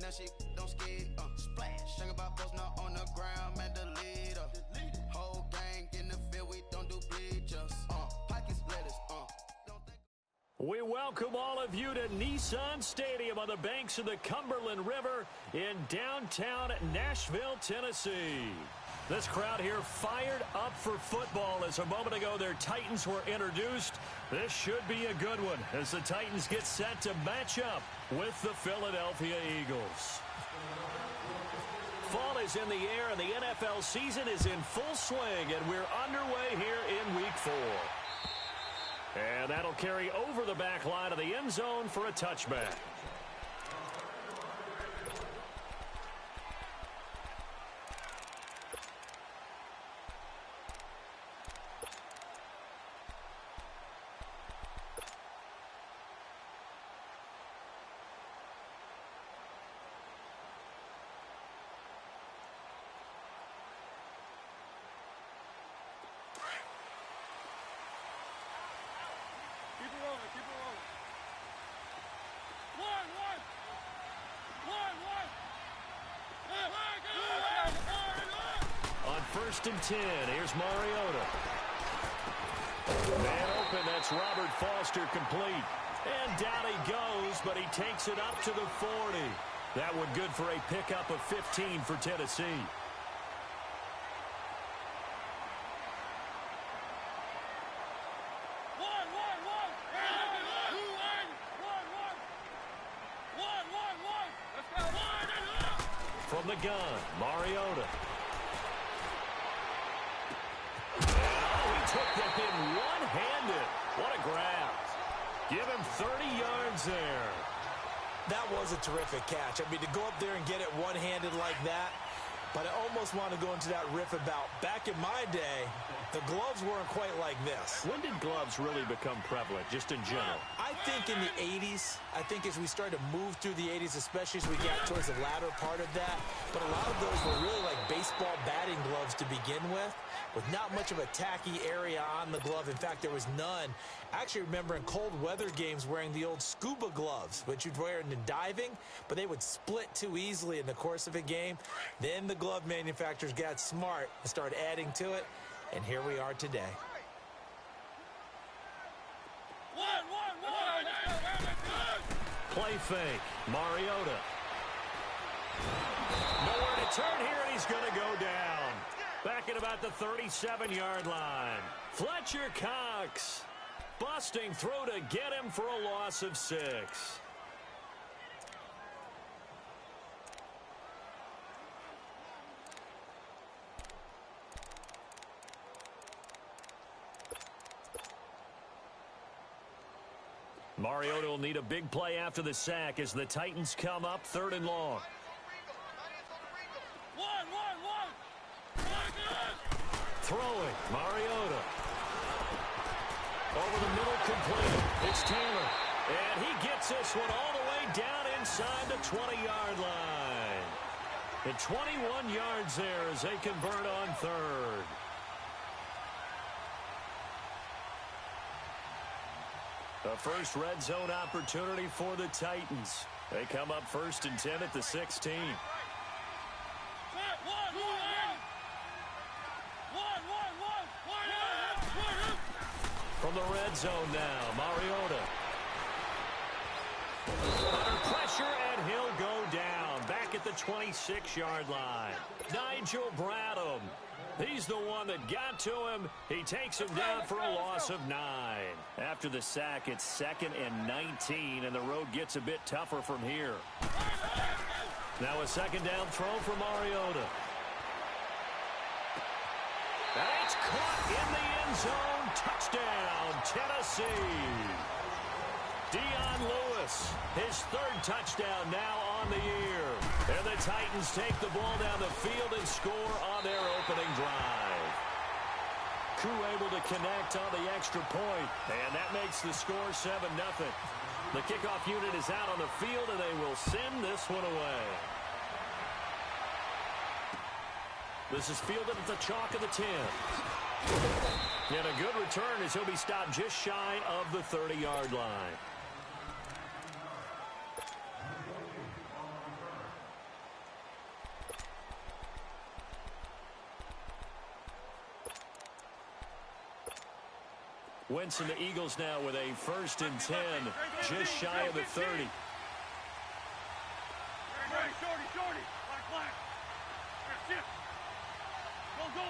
Now she don't skid, splash. Think about posting up on the ground, man, the leader. Whole gang in the field, we don't do bleachers. Pockets, lettuce, We welcome all of you to Nissan Stadium on the banks of the Cumberland River in downtown Nashville, Tennessee. This crowd here fired up for football as a moment ago their Titans were introduced. This should be a good one as the Titans get set to match up with the Philadelphia Eagles. Fall is in the air and the NFL season is in full swing, and we're underway here in Week 4. And that'll carry over the back line of the end zone for a touchback. On 1st and 10, here's Mariota. Man open, that's Robert Foster complete. And down he goes, but he takes it up to the 40. That one good for a pickup of 15 for Tennessee. From the gun, Mariota. He took that in one-handed. What a grab. Give him 30 yards there. That was a terrific catch. I mean, to go up there and get it one-handed like that, but I almost want to go into that riff about back in my day, the gloves weren't quite like this. When did gloves really become prevalent, just in general? I think in the 80s. I think as we started to move through the 80s, especially as we got towards the latter part of that. But a lot of those were really like baseball batting gloves to begin with not much of a tacky area on the glove. In fact, there was none. I actually remember in cold weather games wearing the old scuba gloves, which you'd wear in the diving, but they would split too easily in the course of a game. Then the glove manufacturers got smart and started adding to it, and here we are today. Play fake. Mariota. Nowhere to turn here, and he's going to go down. Back at about the 37-yard line. Fletcher Cox busting through to get him for a loss of 6. Mariota will need a big play after the sack as the Titans come up 3rd and long. Throwing, Mariota. Over the middle, complete. It's Taylor. And he gets this one all the way down inside the 20-yard line. And 21 yards there as they convert on 3rd. The first red zone opportunity for the Titans. They come up 1st and 10 at the 16. From the red zone now, Mariota. Under pressure, and he'll go down. Back at the 26-yard line. Nigel Bradham. He's the one that got to him. He takes him down for a loss of 9. After the sack, it's 2nd and 19, and the road gets a bit tougher from here. Now a 2nd down throw for Mariota. And it's caught in the end zone. Touchdown, Tennessee. Dion Lewis, his 3rd touchdown now on the year. And the Titans take the ball down the field and score on their opening drive. Crew able to connect on the extra point, and that makes the score 7-0. The kickoff unit is out on the field, and they will send this one away. This is fielded at the chalk of the 10. And a good return as he'll be stopped just shy of the 30-yard line. Wentz and the Eagles now with a 1st and 10, just shy of the 30. Shorty. Black. Shift. Go.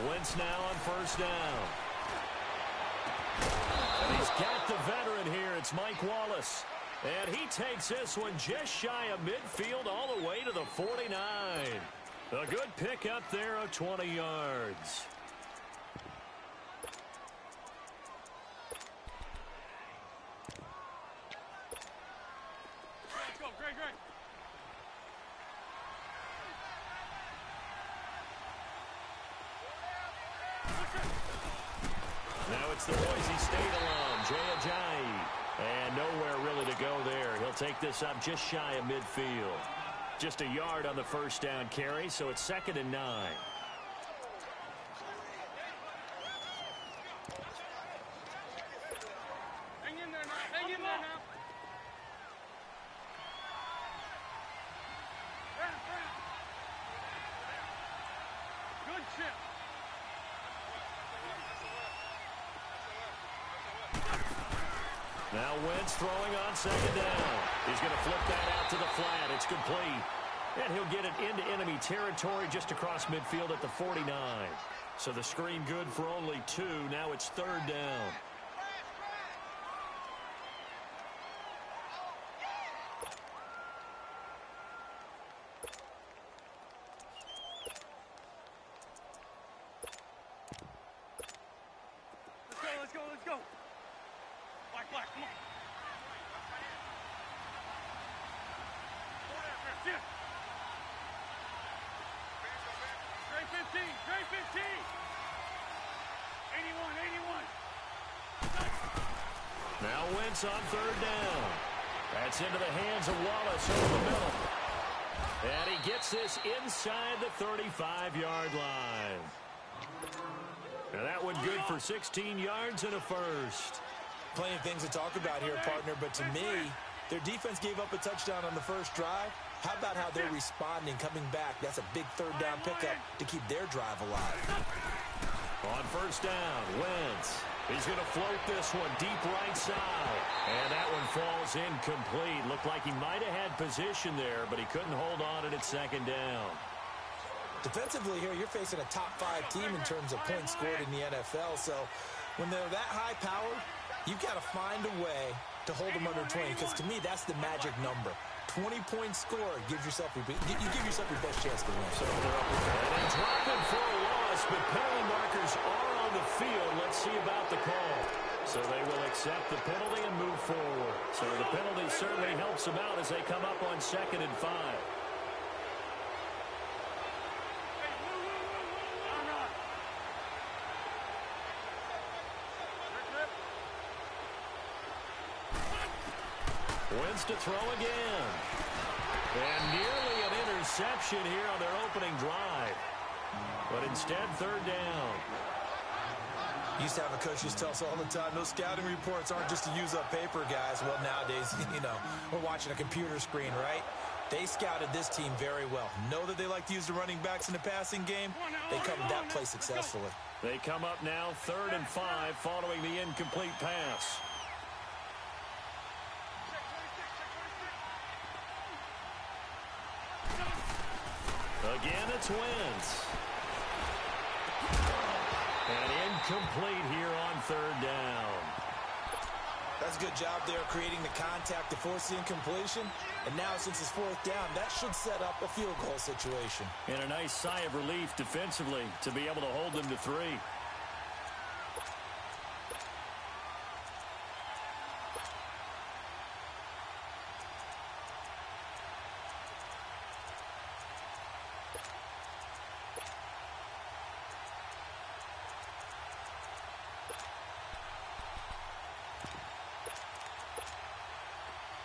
Wentz now on 1st down. And he's got the veteran here. It's Mike Wallace. And he takes this one just shy of midfield all the way to the 49. A good pickup there of 20 yards. Go, Greg. Now it's the Boise State alum, Jay Ajayi. And nowhere really to go there. He'll take this up just shy of midfield. Just a yard on the 1st down carry, so it's 2nd and 9. Hang in there now. Good chip. Now Wentz throwing on 2nd down. He's going to flip that out to the flat. It's complete. And he'll get it into enemy territory just across midfield at the 49. So the screen good for only 2. Now it's 3rd down. Let's go. Black, come on. Shift. Grade 15. 81. Now Wentz on 3rd down. That's into the hands of Wallace over the middle. And he gets this inside the 35-yard line. Now that one good for 16 yards and a 1st. Plenty of things to talk about here, partner, but to me, their defense gave up a touchdown on the 1st drive. How about how they're responding, coming back? That's a big 3rd down pickup to keep their drive alive. On 1st down, Wentz. He's going to float this one deep right side. And that one falls incomplete. Looked like he might have had position there, but he couldn't hold on it at 2nd down. Defensively here, you're facing a top 5 team in terms of points scored in the NFL. So when they're that high powered, you've got to find a way to hold them under 20, because to me, that's the magic number. 20 points scored, you give yourself your best chance to win. So they're up and they drop it for a loss, but penalty markers are on the field. Let's see about the call. So they will accept the penalty and move forward. So the penalty certainly helps them out as they come up on 2nd and 5. Wentz to throw again. And nearly an interception here on their opening drive. But instead, 3rd down. Used to have a coach used to tell us all the time, those scouting reports aren't just to use up paper, guys. Well, nowadays, we're watching a computer screen, right? They scouted this team very well. Know that they like to use the running backs in the passing game. They covered that play successfully. They come up now 3rd and 5 following the incomplete pass. Again, it's Wentz. And incomplete here on 3rd down. That's a good job there creating the contact to force the incompletion. And now, since it's 4th down, that should set up a field goal situation. And a nice sigh of relief defensively to be able to hold them to 3.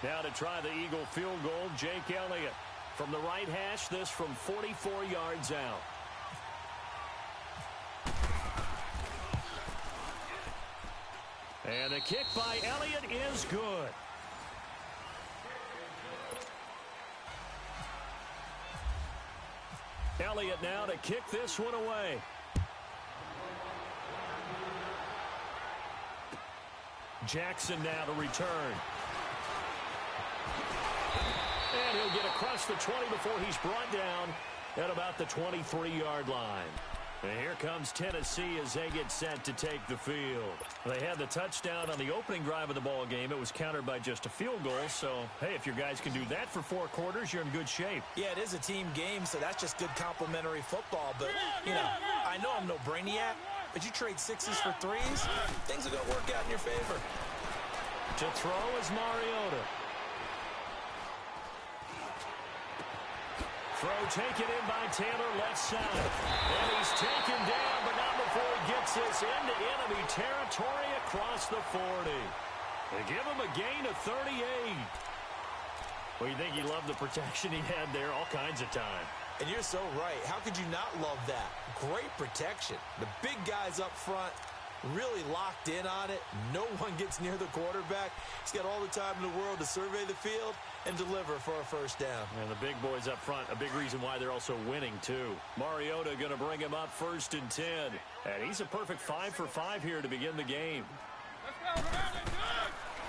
Now to try the Eagle field goal, Jake Elliott. From the right hash, this from 44 yards out. And the kick by Elliott is good. Elliott now to kick this one away. Jackson now to return. And he'll get across the 20 before he's brought down at about the 23-yard line. And here comes Tennessee as they get set to take the field. They had the touchdown on the opening drive of the ball game. It was countered by just a field goal. So, hey, if your guys can do that for 4 quarters, you're in good shape. Yeah, it is a team game, so that's just good complimentary football. But, you know, I know I'm no brainiac, but you trade 6s for 3s, things are going to work out in your favor. To throw is Mariota. Throw taken in by Taylor, left side. And he's taken down, but not before he gets this into enemy territory across the 40. They give him a gain of 38. Well, you think he loved the protection he had there all kinds of time. And you're so right. How could you not love that? Great protection. The big guys up front really locked in on it. No one gets near the quarterback. He's got all the time in the world to survey the field and deliver for a first down. And the big boys up front, a big reason why they're also winning, too. Mariota going to bring him up 1st and 10. And he's a perfect 5 for 5 here to begin the game.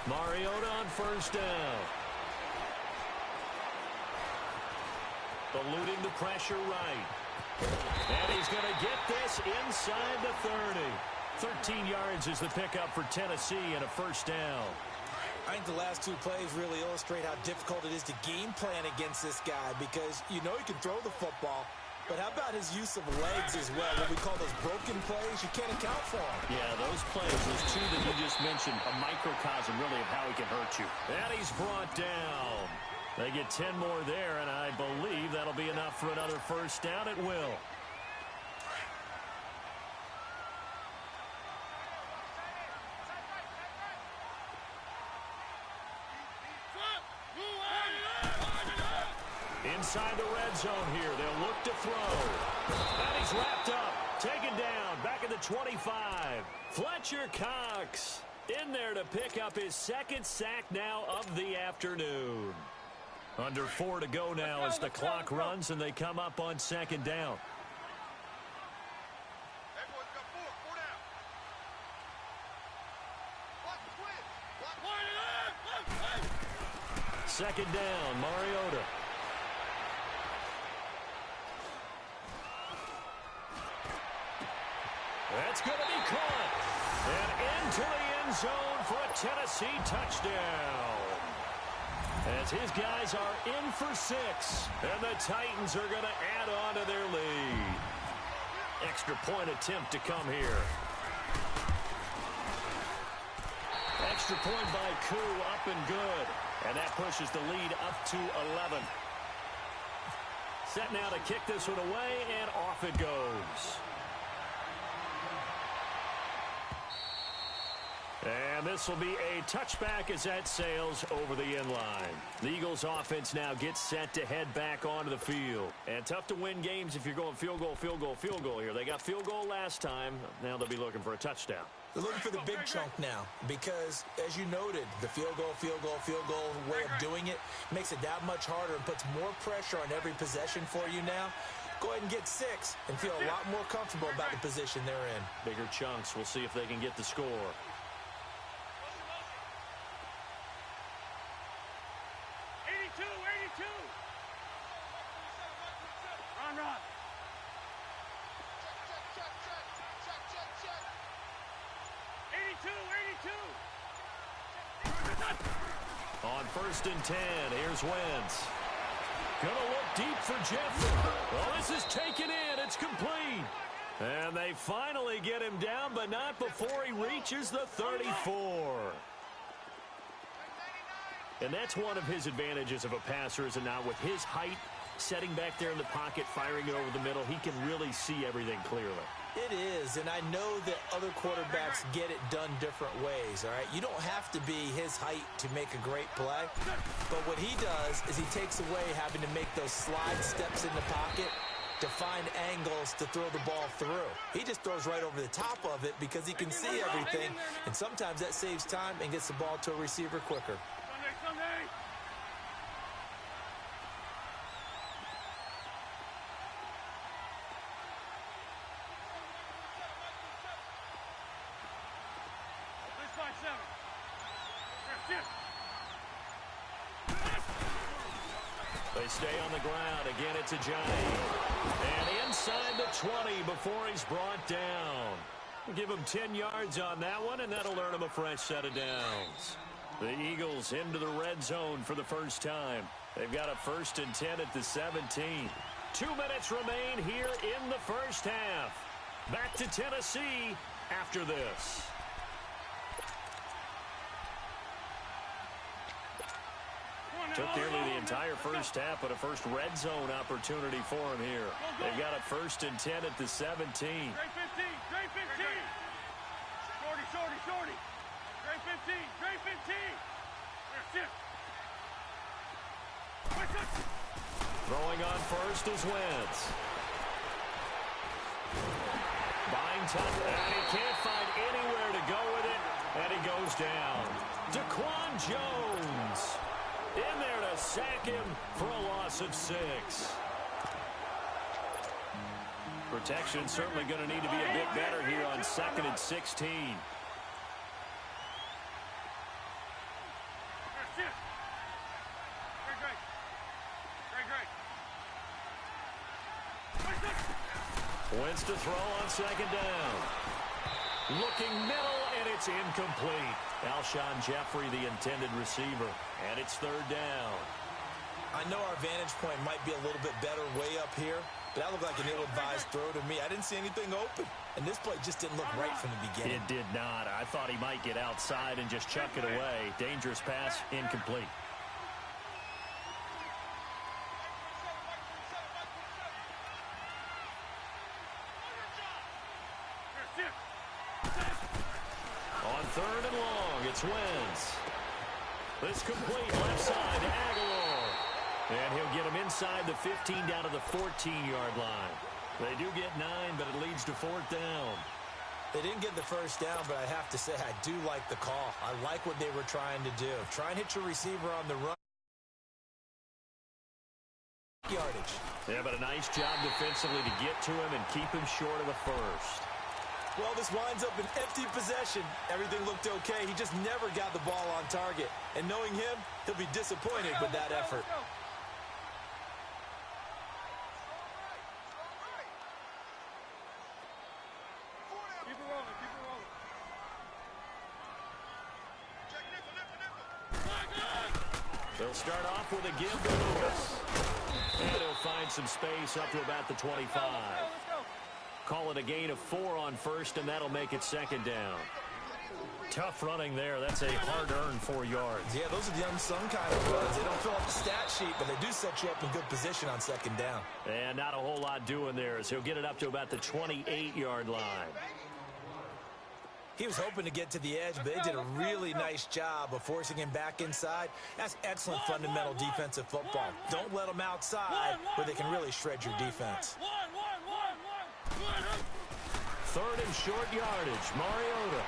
Mariota on 1st down. Eluding the pressure right. And he's going to get this inside the 30. 13 yards is the pickup for Tennessee and a first down. I think the last 2 plays really illustrate how difficult it is to game plan against this guy because you know he can throw the football, but how about his use of legs as well? What we call those broken plays, you can't account for them. Yeah, those plays, those 2 that you just mentioned, a microcosm really of how he can hurt you. And he's brought down. They get 10 more there, and I believe that'll be enough for another first down. It will. Inside the red zone here. They'll look to throw. And he's wrapped up. Taken down. Back at the 25. Fletcher Cox in there to pick up his 2nd sack now of the afternoon. Under 4 to go now as the clock runs and they come up on 2nd down. Second down, Mariota. That's going to be caught. And into the end zone for a Tennessee touchdown. As his guys are in for 6. And the Titans are going to add on to their lead. Extra point attempt to come here. Extra point by Koo, up and good. And that pushes the lead up to 11. Set now to kick this one away, and off it goes. And this will be a touchback as that sails over the end line. The Eagles offense now gets set to head back onto the field. And tough to win games if you're going field goal, field goal, field goal here. They got field goal last time. Now they'll be looking for a touchdown. They're looking for the big chunk now because, as you noted, the field goal way of doing it makes it that much harder and puts more pressure on every possession for you now. Go ahead and get 6 and feel a lot more comfortable about the position they're in. Bigger chunks. We'll see if they can get the score. Run. On 1st and 10, here's Wentz. Gonna look deep for Jeffrey. Well, this is taken in. It's complete. And they finally get him down, but not before he reaches the 34. And that's one of his advantages of a passer, is it not? With his height, setting back there in the pocket, firing it over the middle, he can really see everything clearly. It is, and I know that other quarterbacks get it done different ways, all right? You don't have to be his height to make a great play, but what he does is he takes away having to make those slide steps in the pocket to find angles to throw the ball through. He just throws right over the top of it because he can see everything, and sometimes that saves time and gets the ball to a receiver quicker. Sunday. This by 7. They stay on the ground. Again, it's a Johnny. And inside the 20 before he's brought down. Give him 10 yards on that one, and that'll earn him a fresh set of downs. The Eagles into the red zone for the first time. They've got a 1st and 10 at the 17. 2 minutes remain here in the first half. Back to Tennessee after this. Took nearly the entire first half, but a first red zone opportunity for him here. They've got a 1st and 10 at the 17. Straight 15, straight 15. Shorty. Straight 15, straight 15. Throwing on first is Wentz. Buying time, and he can't find anywhere to go with it, and he goes down. Daquan Jones in there to sack him for a loss of 6. Protection certainly going to need to be a bit better here on 2nd and 16. Wentz to throw on 2nd down. Looking middle, and it's incomplete. Alshon Jeffrey, the intended receiver, and it's 3rd down. I know our vantage point might be a little bit better way up here, but that looked like an ill-advised throw to me. I didn't see anything open, and this play just didn't look right from the beginning. It did not. I thought he might get outside and just chuck it away. Dangerous pass, incomplete. On 3rd and long, it's Wentz. This complete left side to Aguilar. And he'll get him inside the 15 down to the 14-yard line. They do get 9, but it leads to 4th down. They didn't get the first down, but I have to say I do like the call. I like what they were trying to do. Try and hit your receiver on the run. Yardage. Yeah, but a nice job defensively to get to him and keep him short of the first. Well, this winds up an empty possession. Everything looked okay. He just never got the ball on target. And knowing him, he'll be disappointed with that effort. Keep it rolling. They'll start off with a give to Lewis. And he'll find some space up to about the 25. Let's go. Call it a gain of 4 on first, and that'll make it 2nd down. Tough running there. That's a hard-earned 4 yards. Yeah, those are the unsung kind of runs. They don't fill up the stat sheet, but they do set you up in good position on 2nd down. And not a whole lot doing there as he'll get it up to about the 28-yard line. He was hoping to get to the edge, but they did a really nice job of forcing him back inside. That's excellent fundamental defensive football. Don't let them outside where they can really shred your defense. 3rd and short yardage. Mariota.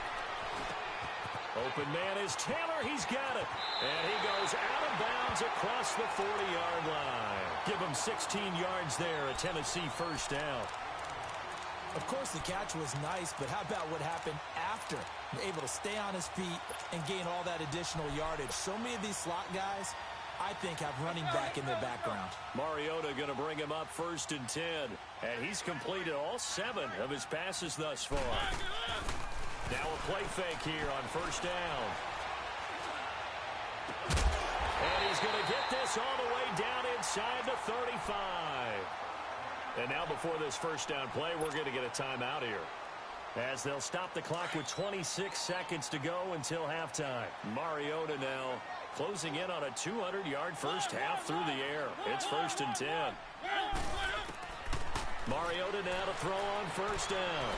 Open man is Taylor. He's got it. And he goes out of bounds across the 40-yard line. Give him 16 yards there. A Tennessee 1st down. Of course, the catch was nice, but how about what happened after? Able to stay on his feet and gain all that additional yardage. So many of these slot guys, I think, have running back in their background. Mariota going to bring him up 1st and 10. And he's completed all 7 of his passes thus far. Now a play fake here on 1st down. And he's going to get this all the way down inside the 35. And now before this 1st down play, we're going to get a timeout here, as they'll stop the clock with 26 seconds to go until halftime. Mariota now closing in on a 200-yard first half through the air. It's 1st and 10. Mariota now to throw on 1st down.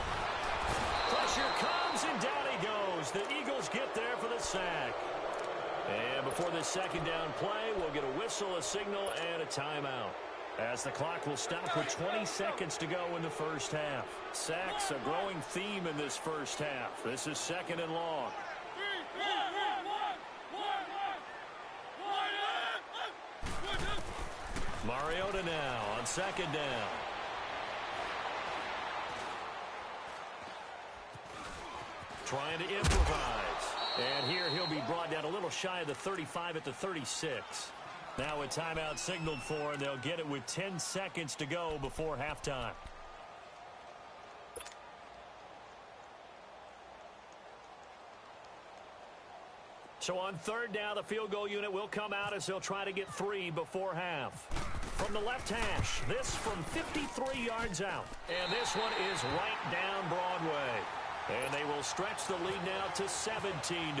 Pressure comes, and down he goes. The Eagles get there for the sack. And before this 2nd down play, we'll get a whistle, a signal, and a timeout, as the clock will stop with 20 seconds to go in the first half. Sacks, a growing theme in this first half. This is 2nd and long. Mariota now on 2nd down. Trying to improvise. And here he'll be brought down a little shy of the 35 at the 36. Now a timeout signaled for, and they'll get it with 10 seconds to go before halftime. So on third down, the field goal unit will come out as they'll try to get 3 before half. From the left hash, this from 53 yards out. And this one is right down Broadway. And they will stretch the lead now to 17-3.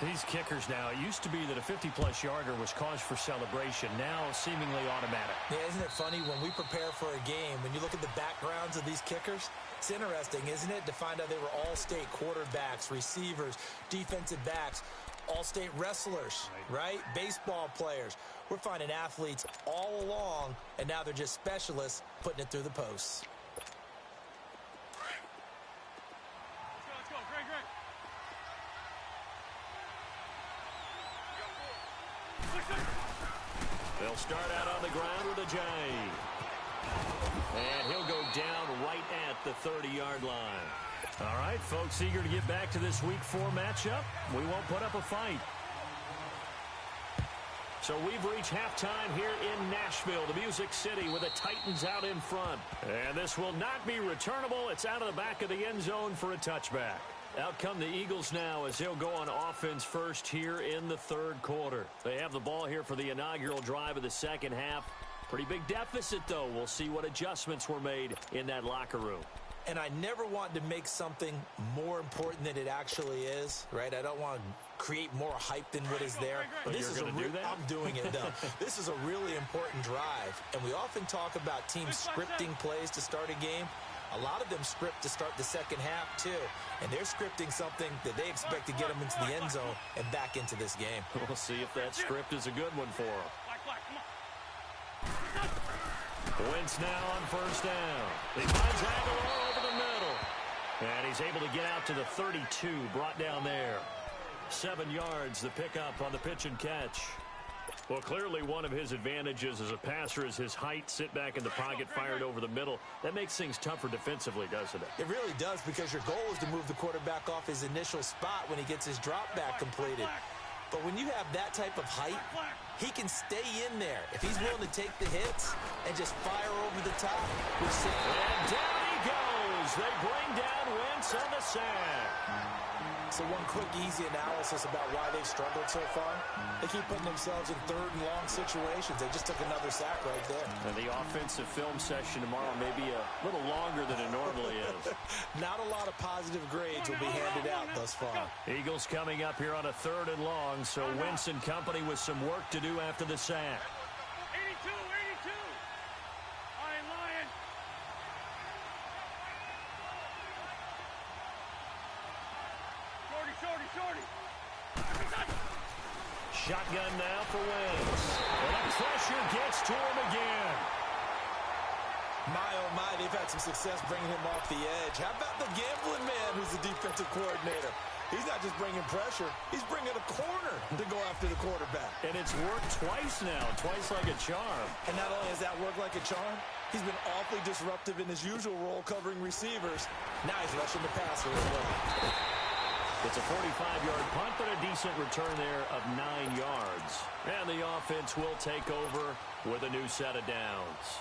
These kickers now, it used to be that a 50-plus yarder was cause for celebration. Now seemingly automatic. Yeah, isn't it funny when we prepare for a game, when you look at the backgrounds of these kickers? It's interesting, isn't it, to find out they were all-state quarterbacks, receivers, defensive backs, all-state wrestlers, right? Baseball players. We're finding athletes all along, and now they're just specialists putting it through the posts. Let's go. Great. They'll start out on the ground with a J. And he'll go down right at the 30-yard line. All right, folks, eager to get back to this Week 4 matchup. We won't put up a fight. So we've reached halftime here in Nashville, the Music City, with the Titans out in front. And this will not be returnable. It's out of the back of the end zone for a touchback. Out come the Eagles now as they'll go on offense first here in the third quarter. They have the ball here for the inaugural drive of the second half. Pretty big deficit, though. We'll see what adjustments were made in that locker room. And I never want to make something more important than it actually is, right? I don't want to create more hype than what is there. But this is I'm doing it, though. This is a really important drive. And we often talk about teams scripting plays to start a game. A lot of them script to start the second half, too. And they're scripting something that they expect to get them into the end zone and back into this game. We'll see if that script is a good one for them. Wentz now on first down. He finds Aguilar over the middle. And he's able to get out to the 32, brought down there. 7 yards, the pickup on the pitch and catch. Well, clearly one of his advantages as a passer is his height. Sit back in the pocket, fired over the middle. That makes things tougher defensively, doesn't it? It really does, because your goal is to move the quarterback off his initial spot when he gets his drop back completed. But when you have that type of height, he can stay in there if he's willing to take the hits and just fire over the top. And down he goes. They bring down Wentz on the sack. So one quick, easy analysis about why they've struggled so far. They keep putting themselves in third and long situations. They just took another sack right there. And the offensive film session tomorrow may be a little longer than it normally is. Not a lot of positive grades will be handed out thus far. Eagles coming up here on a third and long, so Wentz and company with some work to do after the sack. 82. Lion. Shorty. Shotgun now for Wentz. And the pressure gets to him again. My, oh my, they've had some success bringing him off the edge. How about the gambling man who's the defensive coordinator? He's not just bringing pressure, he's bringing a corner to go after the quarterback. And it's worked twice now, twice like a charm. And not only has that worked like a charm, he's been awfully disruptive in his usual role covering receivers. Now he's rushing the passer as well. It's a 45-yard punt, but a decent return there of 9 yards. And the offense will take over with a new set of downs.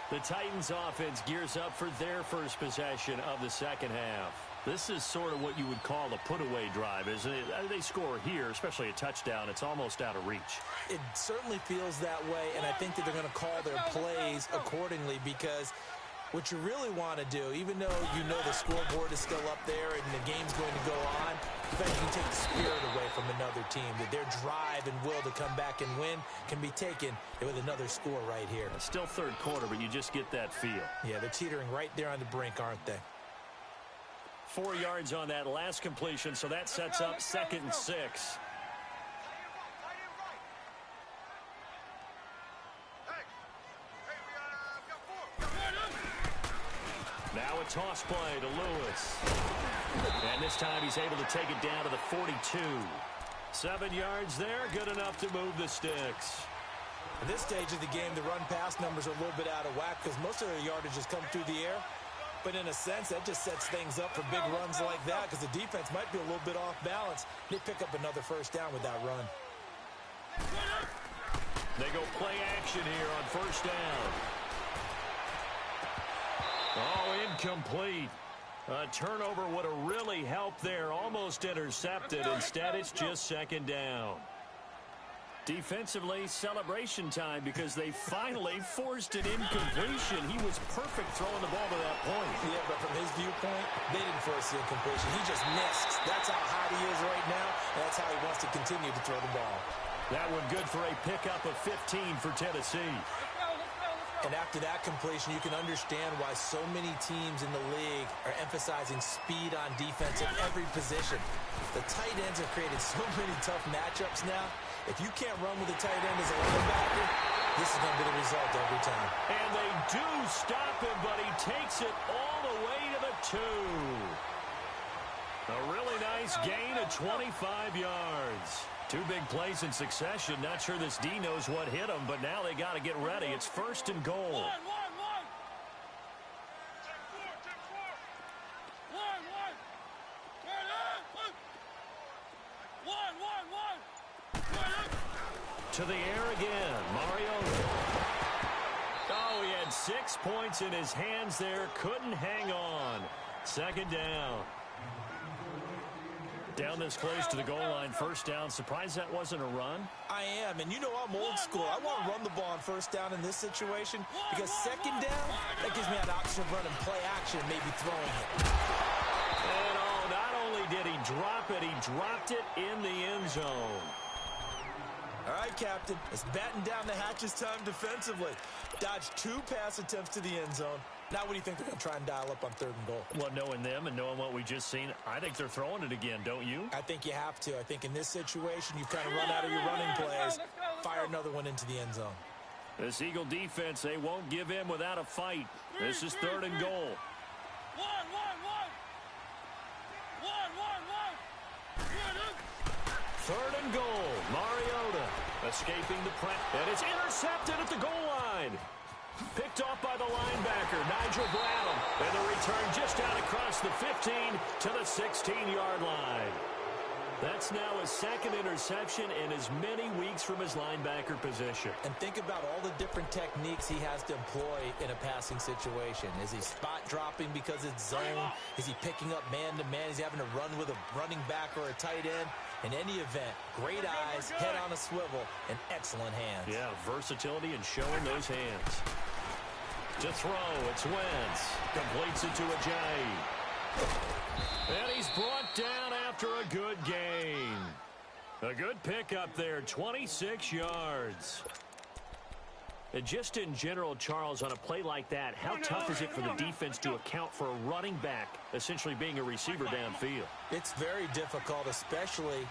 The Titans offense gears up for their first possession of the second half. This is sort of what you would call a put-away drive, isn't it? They score here, especially a touchdown. It's almost out of reach. It certainly feels that way, and I think that they're going to call their plays accordingly, because what you really want to do, even though you know the scoreboard is still up there and the game's going to go on, in fact, you can take the spirit away from another team, that their drive and will to come back and win can be taken with another score right here. It's still third quarter, but you just get that feel. Yeah, they're teetering right there on the brink, aren't they? 4 yards on that last completion, so that sets up 2nd and 6. Now a toss play to Lewis. And this time he's able to take it down to the 42. 7 yards there, good enough to move the sticks. At this stage of the game, the run-pass numbers are a little bit out of whack because most of their yardage has come through the air. But in a sense, that just sets things up for big runs like that because the defense might be a little bit off balance. They pick up another first down with that run. They go play action here on first down. Oh, incomplete. A turnover would have really helped there. Almost intercepted. Instead, it's just second down. Defensively, celebration time because they finally forced an incompletion. He was perfect throwing the ball to that point. Yeah, but from his viewpoint, they didn't force the incompletion. He just missed. That's how hot he is right now, and that's how he wants to continue to throw the ball. That one good for a pickup of 15 for Tennessee. And after that completion, you can understand why so many teams in the league are emphasizing speed on defense at every position. The tight ends have created so many tough matchups now. If you can't run with a tight end as a linebacker, this is going to be the result every time. And they do stop him, but he takes it all the way to the 2. A really nice gain of 25 yards. 2 big plays in succession. Not sure this D knows what hit him, but now they got to get ready. It's first and goal. To the air again, Mariota. Oh, he had 6 points in his hands there. Couldn't hang on. Second down. Down this close to the goal line, first down. Surprised that wasn't a run? I am, and you know I'm old school. I want to run the ball on first down in this situation because second down, that gives me an option of running play action and maybe throwing it. And oh, not only did he drop it, he dropped it in the end zone. All right, Captain, it's batten down the hatches time defensively. Dodged 2 pass attempts to the end zone. Now what do you think they're going to try and dial up on third and goal? Well, knowing them and knowing what we just seen, I think they're throwing it again, don't you? I think you have to. I think in this situation, you kind of run out of your running plays, fire another one into the end zone. This Eagle defense, they won't give in without a fight. This is third and goal. Third and goal. Mariota escaping the press. And it's intercepted at the goal line. Picked off by the linebacker, Nigel Bradham. And the return just out across the 15 to the 16-yard line. That's now his second interception in as many weeks from his linebacker position. And think about all the different techniques he has to employ in a passing situation. Is he spot dropping because it's zone? Is he picking up man-to-man? Is he having to run with a running back or a tight end? In any event, great eyes, head on a swivel, and excellent hands. Yeah, versatility and showing those hands. To throw, it's Wentz. Completes it to Ajayi. And he's brought down after a good gain. A good pickup there, 26 yards. And just in general, Charles, on a play like that, how tough is it for the defense to account for a running back essentially being a receiver downfield? It's very difficult, especially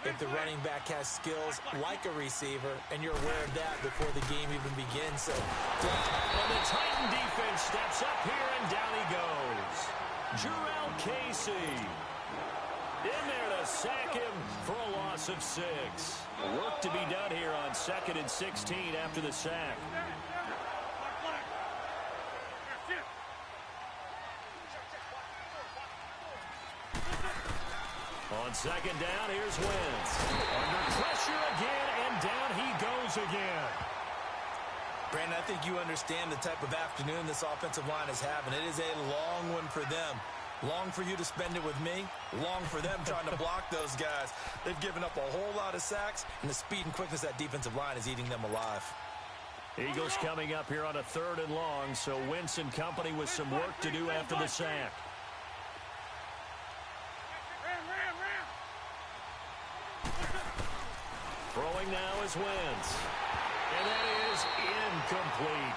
if the running back has skills like a receiver, and you're aware of that before the game even begins. So, and the Titan defense steps up here, and down he goes. Jurrell Casey in there to sack him for a loss of 6. Work to be done here on 2nd and 16 after the sack. On second down, here's Wentz. Under pressure again, and down he goes again. Brandon, I think you understand the type of afternoon this offensive line is having. It is a long one for them. Long for you to spend it with me. Long for them trying to block those guys. They've given up a whole lot of sacks, and the speed and quickness of that defensive line is eating them alive. Eagles coming up here on a 3rd and long, so Wentz and company with some work to do after the sack. Throwing now is Wentz. And that is incomplete.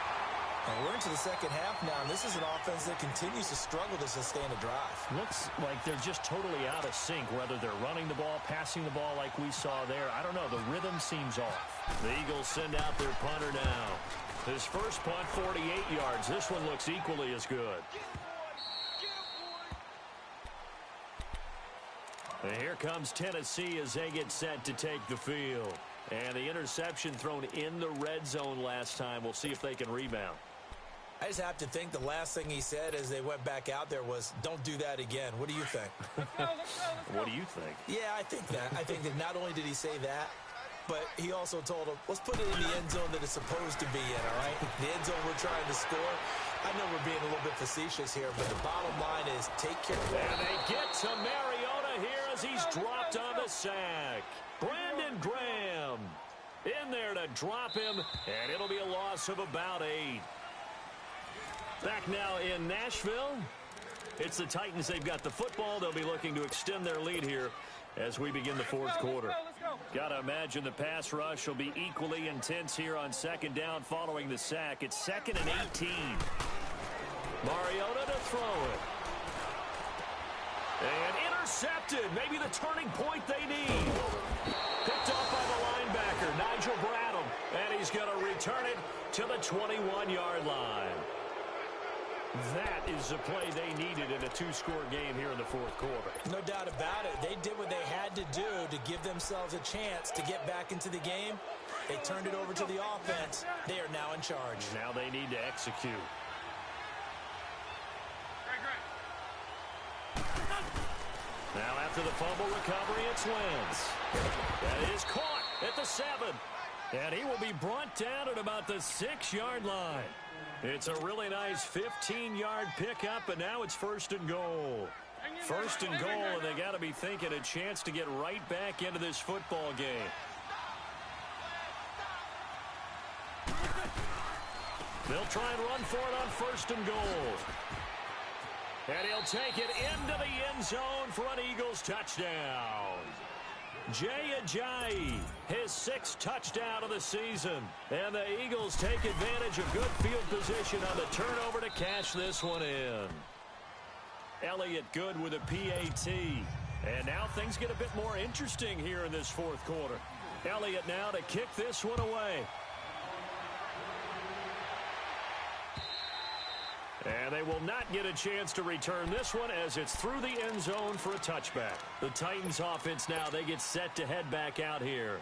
And we're into the second half now, and this is an offense that continues to struggle to sustain a drive. Looks like they're just totally out of sync, whether they're running the ball, passing the ball like we saw there. I don't know. The rhythm seems off. The Eagles send out their punter now. His first punt, 48 yards. This one looks equally as good. And here comes Tennessee as they get set to take the field. And the interception thrown in the red zone last time. We'll see if they can rebound. I just have to think the last thing he said as they went back out there was, don't do that again. What do you think? What do you think? Yeah, I think that. I think that not only did he say that, but he also told him, let's put it in the end zone that it's supposed to be in, all right? The end zone we're trying to score. I know we're being a little bit facetious here, but the bottom line is take care of it. And they get to Mariota here as he's dropped on the sack. Brandon Graham in there to drop him, and it'll be a loss of about 8. Back now in Nashville. It's the Titans. They've got the football. They'll be looking to extend their lead here as we begin the fourth quarter. Got to imagine the pass rush will be equally intense here on second down following the sack. It's 2nd and 18. Mariota to throw it. And intercepted. Maybe the turning point they need. Picked off by the linebacker, Nigel Bradham. And he's going to return it to the 21-yard line. That is the play they needed in a 2-score game here in the fourth quarter. No doubt about it. They did what they had to do to give themselves a chance to get back into the game. They turned it over to the offense. They are now in charge. Now they need to execute. Now after the fumble recovery, it's Wentz. That is caught at the 7. And he will be brought down at about the 6-yard line. It's a really nice 15-yard pickup, and now it's 1st and goal. 1st and goal, and they got to be thinking a chance to get right back into this football game. They'll try and run for it on 1st and goal. And he'll take it into the end zone for an Eagles touchdown. Jay Ajayi, his 6th touchdown of the season. And the Eagles take advantage of good field position on the turnover to cash this one in. Elliott good with a PAT. And now things get a bit more interesting here in this fourth quarter. Elliott now to kick this one away. And they will not get a chance to return this one as it's through the end zone for a touchback. The Titans offense now, they get set to head back out here.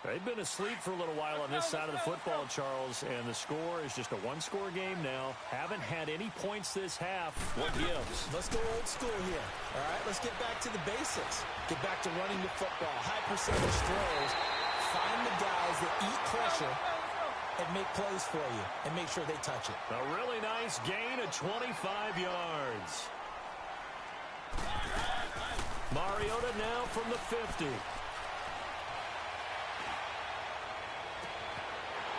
They've been asleep for a little while on this side of the football, Charles, and the score is just a 1-score game now. Haven't had any points this half. What gives? Let's go old school here. All right, let's get back to the basics. Get back to running the football. High percentage throws. Find the guys that eat pressure and make plays for you, and make sure they touch it. A really nice gain of 25 yards. Mariota now from the 50.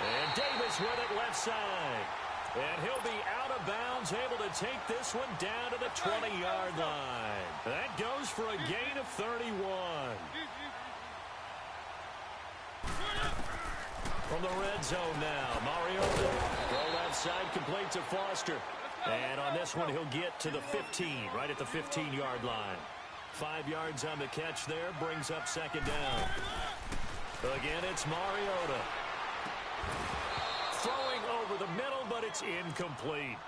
And Davis with it left side. And he'll be out of bounds, able to take this one down to the 20-yard line. That goes for a gain of 31. From the red zone now, Mariota. Go left side, complete to Foster. And on this one, he'll get to the 15, right at the 15-yard line. 5 yards on the catch there, brings up 2nd down. Again, it's Mariota. Throwing over the middle, but it's incomplete.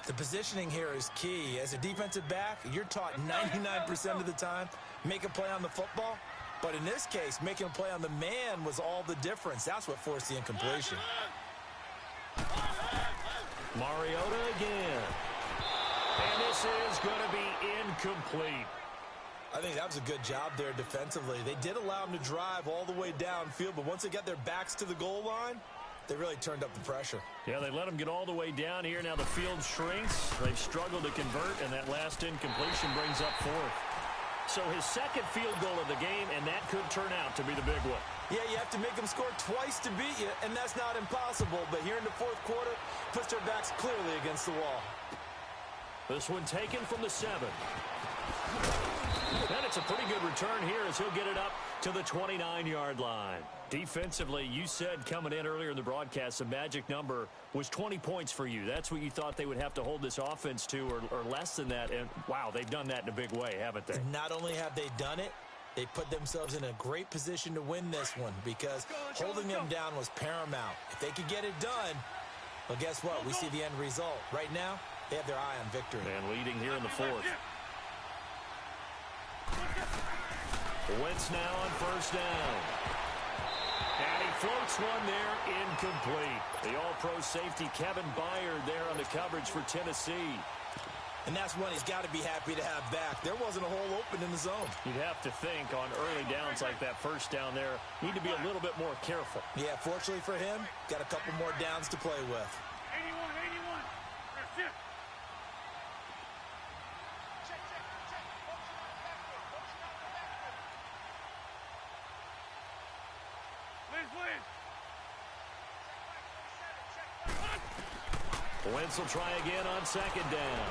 The positioning here is key. As a defensive back, you're taught 99% of the time, make a play on the football. But in this case, making a play on the man was all the difference. That's what forced the incompletion. Mariota again. And this is going to be incomplete. I think that was a good job there defensively. They did allow him to drive all the way downfield, but once they got their backs to the goal line, they really turned up the pressure. Yeah, they let him get all the way down here. Now the field shrinks. They've struggled to convert, and that last incompletion brings up 4th. So his 2nd field goal of the game, and that could turn out to be the big one. Yeah, you have to make them score twice to beat you, and that's not impossible. But here in the fourth quarter, puts their backs clearly against the wall. This one taken from the 7. And it's a pretty good return here as he'll get it up to the 29-yard line. Defensively, you said coming in earlier in the broadcast, the magic number was 20 points for you. That's what you thought they would have to hold this offense to, or less than that. And, wow, they've done that in a big way, haven't they? Not only have they done it, they put themselves in a great position to win this one because holding them down was paramount. If they could get it done, well, guess what? We see the end result. Right now, they have their eye on victory. And leading here in the 4th. Wentz now on 1st down. And he floats one there, incomplete. The all-pro safety Kevin Byard there on the coverage for Tennessee. And that's one he's got to be happy to have back. There wasn't a hole open in the zone. You'd have to think on early downs like that first down there, need to be a little bit more careful. Yeah, fortunately for him, got a couple more downs to play with. 81, 81. That's it. Wentz will try again on second down.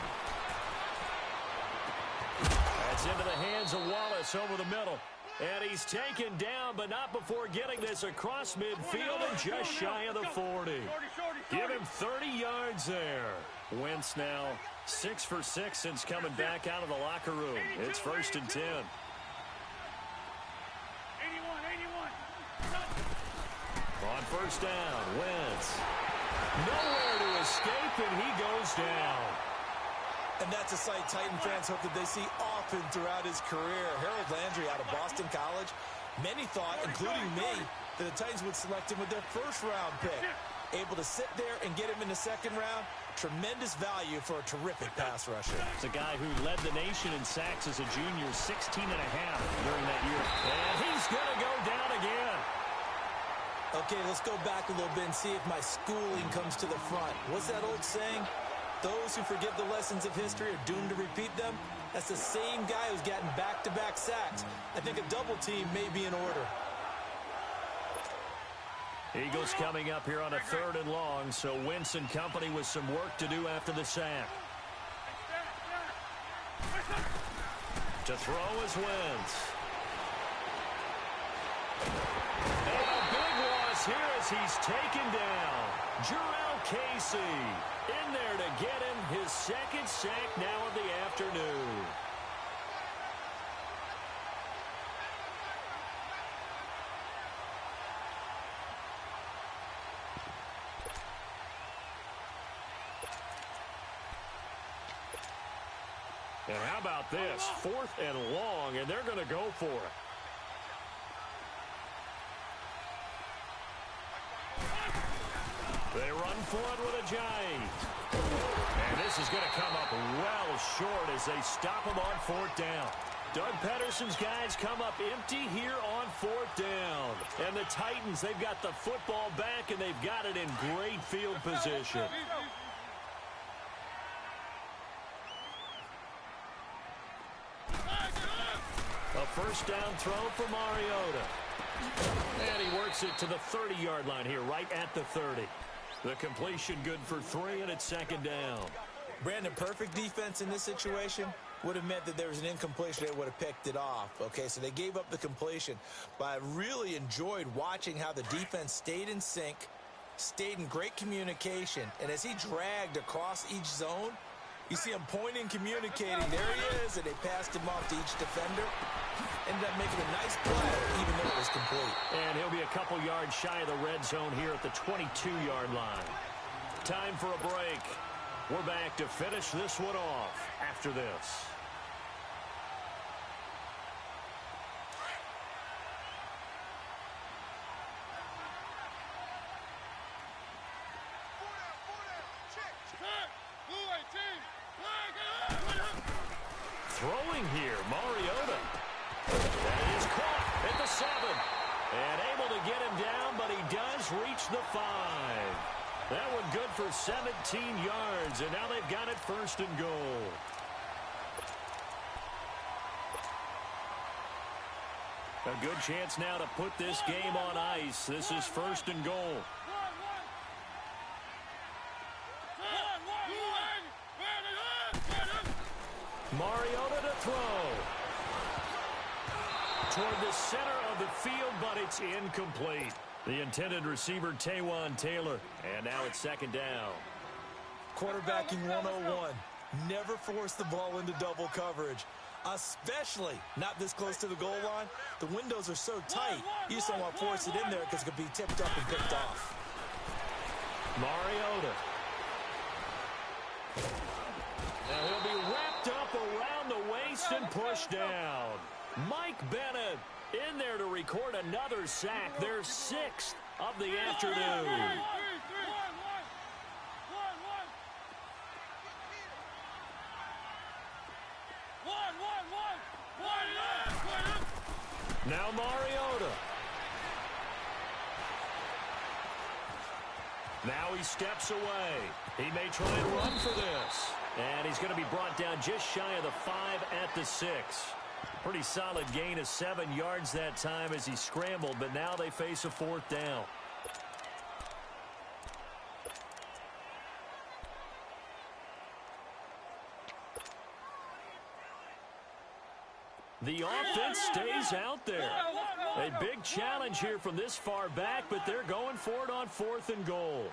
That's into the hands of Wallace over the middle. And he's taken down, but not before getting this across midfield and just shy of the 40. Give him 30 yards there. Wentz now 6 for 6 since coming back out of the locker room. It's 1st and 10. 81, 81. On first down, Wentz. Nowhere to escape, and he goes down. And that's a sight Titan fans hope that they see often throughout his career. Harold Landry out of Boston College. Many thought, including me, that the Titans would select him with their first-round pick. Able to sit there and get him in the second round. Tremendous value for a terrific pass rusher. It's a guy who led the nation in sacks as a junior, 16 and a half during that year. And he's going to go down again. Okay, let's go back a little bit and see if my schooling comes to the front. What's that old saying? Those who forget the lessons of history are doomed to repeat them. That's the same guy who's gotten back-to-back sacks. I think a double team may be in order. Eagles coming up here on a 3rd and long, so Wentz and company with some work to do after the sack. To throw is Wentz. And a big loss here as he's taken down. Jarrell Casey in there to get him his 2nd sack now of the afternoon. And how about this? 4th and long, and they're going to go for it. They run for it with a giant. And this is going to come up well short as they stop him on 4th down. Doug Pederson's guys come up empty here on 4th down. And the Titans, they've got the football back, and they've got it in great field position. A first down throw for Mariota. And he works it to the 30-yard line here, right at the 30. The completion good for 3, and it's 2nd down. Brandon, perfect defense in this situation would have meant that there was an incompletion. They would have picked it off. Okay, so they gave up the completion. But I really enjoyed watching how the defense stayed in sync, stayed in great communication. And as he dragged across each zone, you see him pointing, communicating. There he is, and they passed him off to each defender. Ended up making a nice play, even though it was complete. And he'll be a couple yards shy of the red zone here at the 22-yard line. Time for a break. We're back to finish this one off after this. Throwing here, Mariota. That is caught at the 7. And able to get him down, but he does reach the 5. That one good for 17 yards, and now they've got it 1st and goal. A good chance now to put this game on ice. This is 1st and goal. Mariota to throw. Toward the center of the field, but it's incomplete. The intended receiver, Taywan Taylor. And now it's 2nd down. Quarterbacking 101. Never force the ball into double coverage, especially not this close to the goal line. The windows are so tight, you just don't want to force it in there because it could be tipped up and picked off. Mariota. Now he'll be wrapped up around the waist and pushed down. Mike Bennett In there to record another sack, their 6th of the afternoon. Now Mariota. Now he steps away. He may try and run for this. And he's going to be brought down just shy of the 5 at the 6. Pretty solid gain of 7 yards that time as he scrambled, but now they face a 4th down. The offense stays out there. A big challenge here from this far back, but they're going for it on 4th and goal.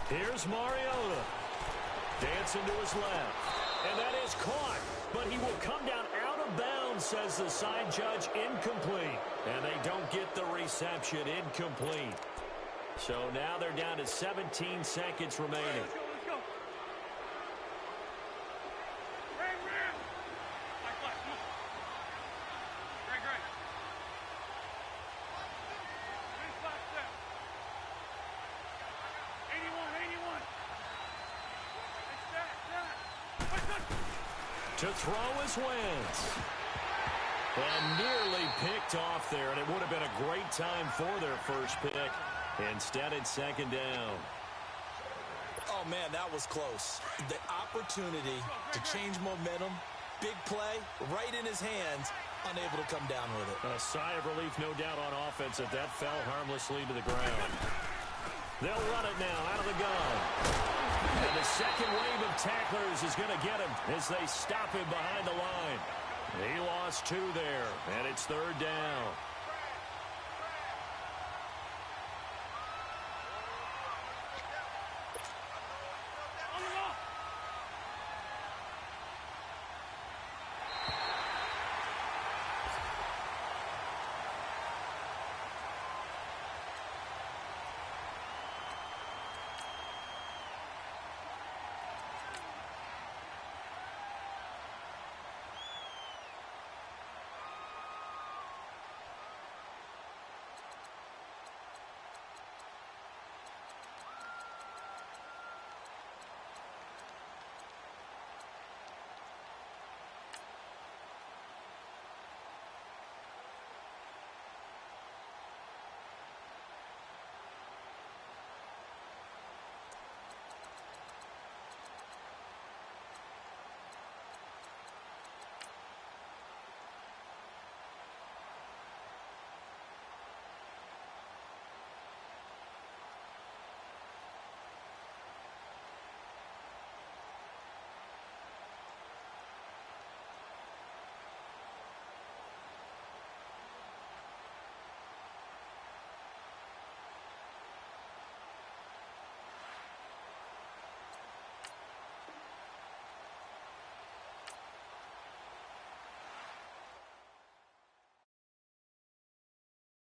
Here's Mariota. Dancing to his left. And that is caught. But he will come down out of bounds, says the side judge. Incomplete. And they don't get the reception. Incomplete. So now they're down to 17 seconds remaining. Let's go. Greg. Black, come on. Greg. Nice spot step. 81. To throw is Wentz. And nearly picked off there, and it would have been a great time for their first pick. Instead, it's 2nd down. Oh, man, that was close. The opportunity to change momentum, big play, right in his hands, unable to come down with it. A sigh of relief, no doubt, on offense that fell harmlessly to the ground. They'll run it now out of the gun. And the second wave of tacklers is going to get him as they stop him behind the line. He lost 2 there, and it's 3rd down.